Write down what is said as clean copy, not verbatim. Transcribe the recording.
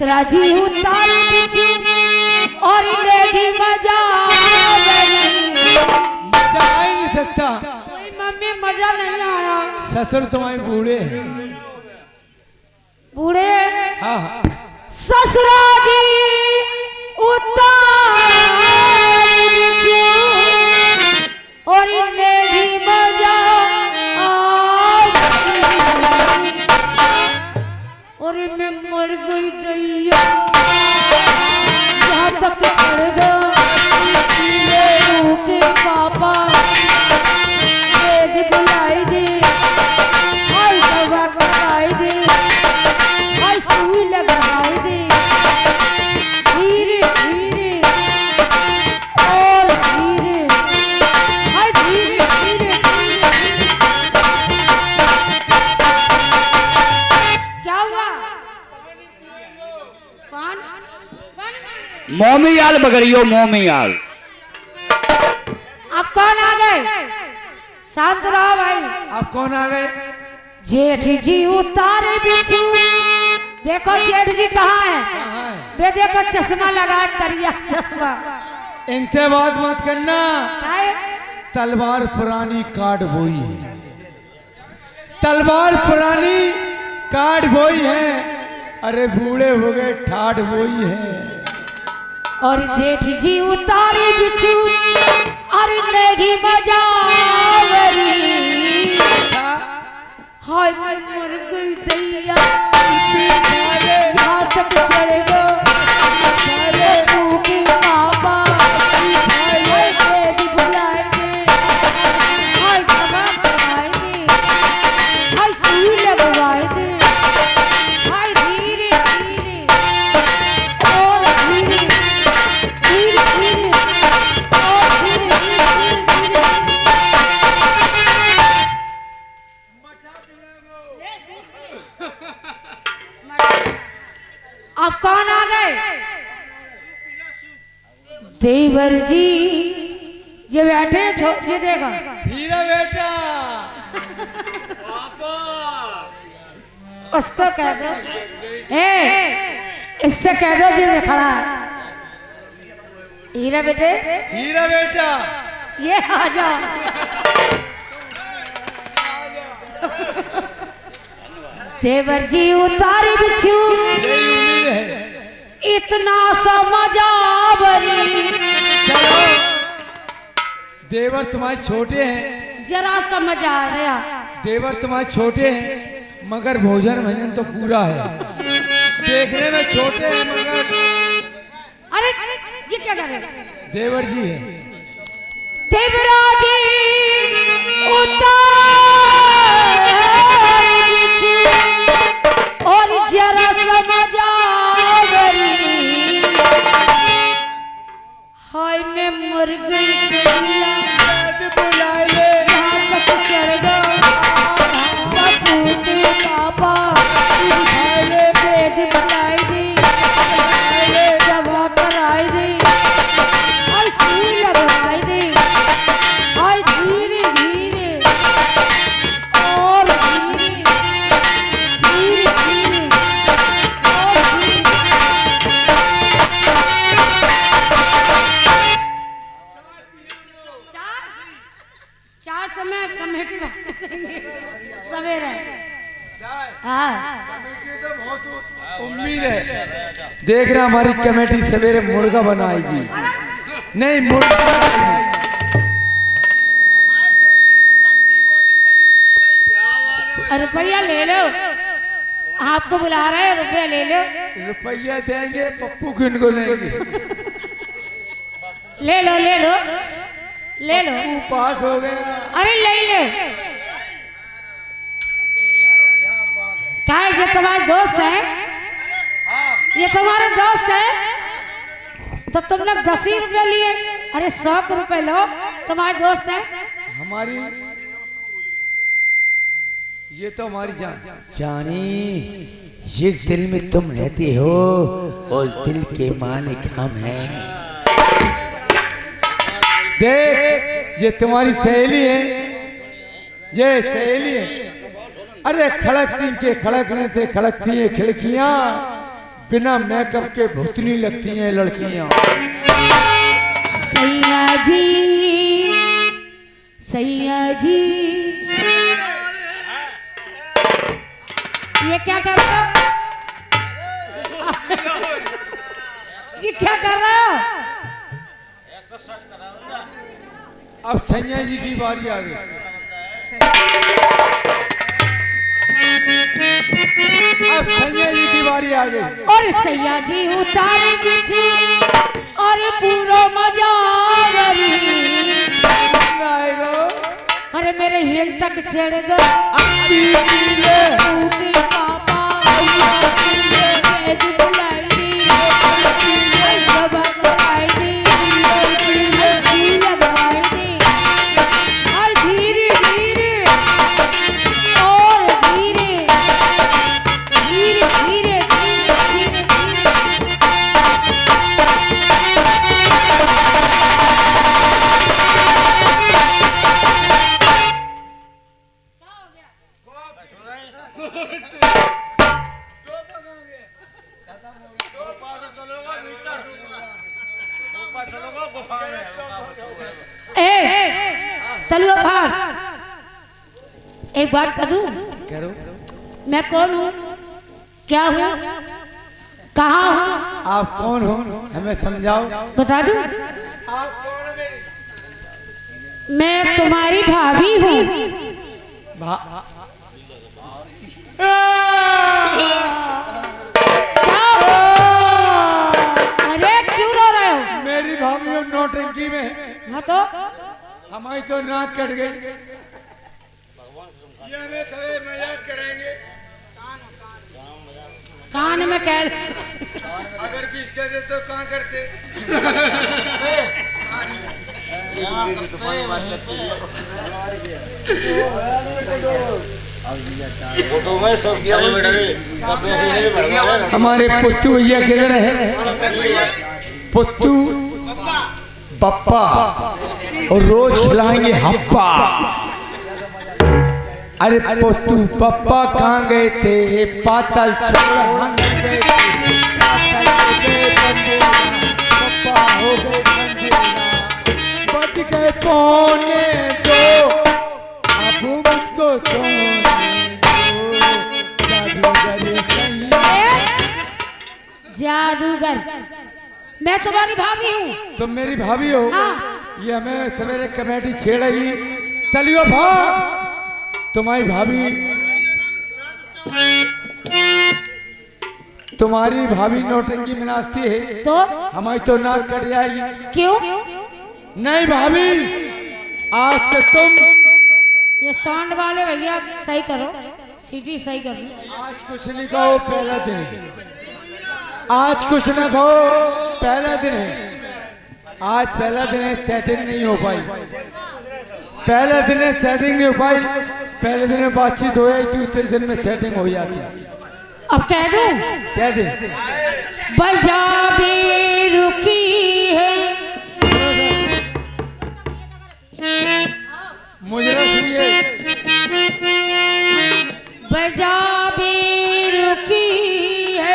ससुरा जी उतार पीछे और लेगी मजा मजा आ ही नहीं सकता। कोई मम्मी मजा नहीं आया। ससुर तुम्हारे बूढ़े हैं। बूढ़े हाँ हाँ। ससुरा जी उतार पीछे और लेगी मजा और मैं मर गई दैया जहाँ तक चढ़ गया के पापा वेद बुलाई दे हाय दवा कराई दे हाय सुई लगाई दे धीरे धीरे और धीरे हाय धीरे धीरे क्या हुआ? कौन? मोमियाल बगड़ियो मोमियाल। अब कौन आ गए? शांत रहो भाई। अब कौन आ गए? जेठ जी उतारे बिच्छू। देखो जेठ जी कहाँ है? कहाँ है? वे देखो चश्मा लगा करिया चश्मा। इनसे बात मत करना। क्या है? तलवार पुरानी काट बोई है। तलवार पुरानी काट बोई है। अरे बूढ़े हो गए ठाठ बोई है। और जेठ जी उतारे बिच्छू और लेगी बजावरी। हाय मैं मर गई दैया यहाँ तक चढ़ गो के पापा हाय वेद बुलाए दे हाय दवा कराए दे हाय सुई लगवाए दे हाय धीरे धीरे और धीरे धीरे धीरे और धीरे धीरे धीरे अब कौन आ गए? देवर जी जो बैठे जी देखो हीरा बेटा। उसको कह दो इससे कह दो जी खड़ा है। हीरा बेटे हीरा बेटा ये आ जाओ। देवर जी उतारे बिच्छू यही उम्मीद है। इतना समझावरी। चलो देवर तुम्हारे छोटे हैं। जरा समझ आ रहा। देवर तुम्हारे छोटे हैं मगर भोजन भजन तो पूरा है। देखने में छोटे हैं मगर अरे ये क्या कर रहे हैं? देवर जी है। देवराजी उतार और जरा समझावरी। हाय मैं मर गई दैया बुलाए ले यहाँ तक चढ़ गया पापा वेद बुलाई दे दवा कराई दे हाय सुई लगवाई दे हाय धीरे धीरे और धीरे धीरे धीरे और धीरे। चार समय कमेटी सवेरे हाँ तो बहुत उम्मीद है। देख रहे हमारी कमेटी सवेरे मुर्गा बनाएगी। नहीं मुर्गा बनाएगी। रुपया ले लो आपको बुला रहे हैं रुपया ले लो। रुपया देंगे पप्पू को इनको देंगे। ले लो ले लो ले लो। पप्पू पास हो गया। अरे ले ले क्या है? ये तुम्हारे दोस्त है? ये तुम्हारे दोस्त है तो तुम लोग 10 ही रुपये लिए। अरे 100 रुपए लो तुम्हारे दोस्त है। हमारी ये तो हमारी जान जानी। जिस दिल में तुम रहते हो उस दिल के मालिक हम हैं। देख ये तुम्हारी सहेली है। ये सहेली है। अरे खड़क सिंह के खड़कने से खड़कती है खिड़कियां। बिना मेकअप के भूतनी लगती हैं लड़कियां। सैया जी, सैया जी, ये क्या कर रहे हो? ये क्या कर रहे हो? अब सैया जी की बारी आ गई। अब सैया जी की बारी आ गई। और सैया जी उतारे पीछे और पूरा मजावरी आएगा। अरे मेरे हिल तक चढ़ गए पापा बुलाई दी कराई दी लगवाई दी धीरे धीरे और धीरे धीरे धीरे धीरे धीरे तलुआ भाग, एक बात कह दूं? करो। मैं कौन हूँ, क्या हूँ, कहाँ हूँ? आप कौन हो हमें समझाओ। बता दूं? मैं तुम्हारी भाभी हूँ। अरे क्यों रो रहे हो? मेरी भाभी और नौटंकी में। हाँ तो हमारी तो नाक कट गई। ये हमें सभी मजाक करेंगे। कान में कह अगर 20 कर दे तो कहाँ करते। हमारे पुत्तू भैया किधर है? पुत्तू पप्पा और रोज खिलाएंगे हप्पा। अरे पुत्तू पप्पा कहाँ गए थे? पाताल चढ़ गए थे। पप्पा हो गए बच गए पौने दो। अब मुझको सोने दो। जादूगर सही। जादूगर, मैं तुम्हारी भाभी हूँ। तुम मेरी भाभी हो? हाँ। ये हमें सवेरे कमेटी छेड़ेगी। तलियो भाग, तुम्हारी भाभी, तुम्हारी भाभी नौटंकी में नाचती है तो हमारी तो नाक कट जाएगी। क्यों? नहीं भाभी, आज से तुम ये साउंड वाले भैया सही करो, सीटी सही करो। आज कुछ नहीं कहो, पहला दिन है। आज कुछ ना कहो, पहला दिन है। आज पहला दिन है, सेटिंग नहीं हो पाई। पहला दिन है, सेटिंग नहीं हो पाई। पहले दिन में बातचीत हो जाए, दूसरे दिन में सेटिंग हो जाती है। अब कह दूं? कह दे। बजा भी रुकी है। मुझे सुनिए। बजा भी